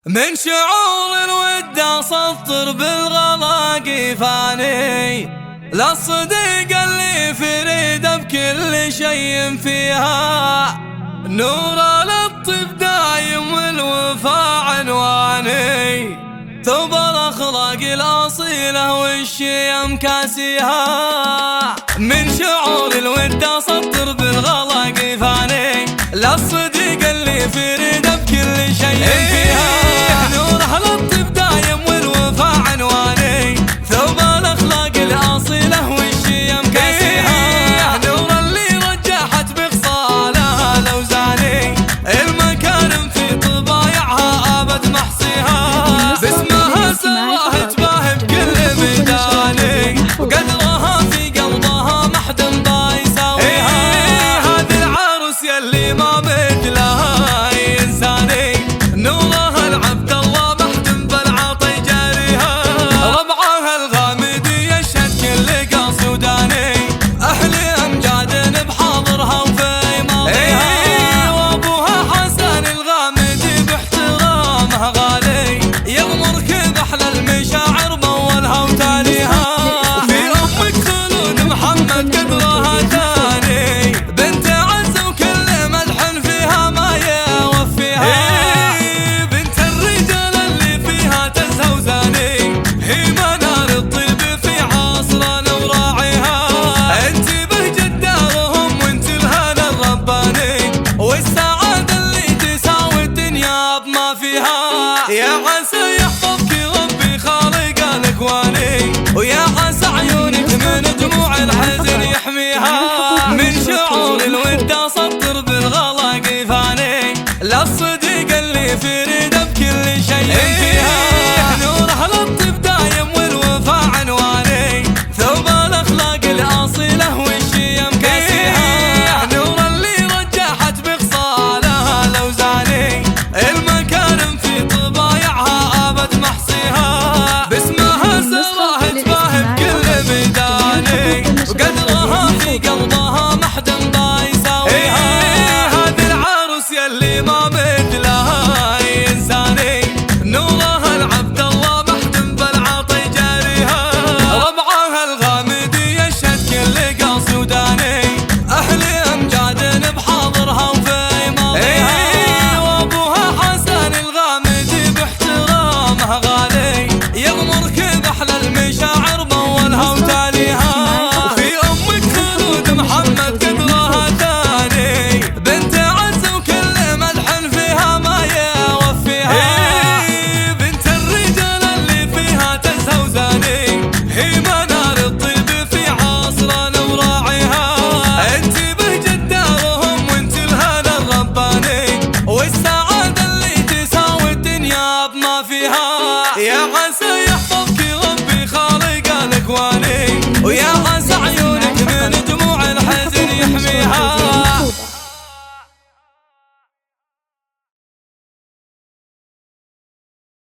من شعور الود اسطر بالغلا قفاني، للصديق اللي فريد بكل شيء فيها، نور للطيب دايم والوفاء عنواني، ثوب الاخلاق الاصيله والشيم كاسيها. من شعور الود اسطر بالغلا قفاني، للصديق اللي فريد بكل شيء فيها، اللي ما مثلها إنساني، نورها العبد الله محتم بالعطي جاريها، ربعها الغامدي يشهد كل قصوداني، أهل أمجاد بحاضرها وفي ماضيها، وأبوها حسن الغامدي باحترامها غالي، يغمرك بأحلى المشاعر بأولها وتاليها، في أمك خلود محمد قدرها ثاني، بنت يا عسى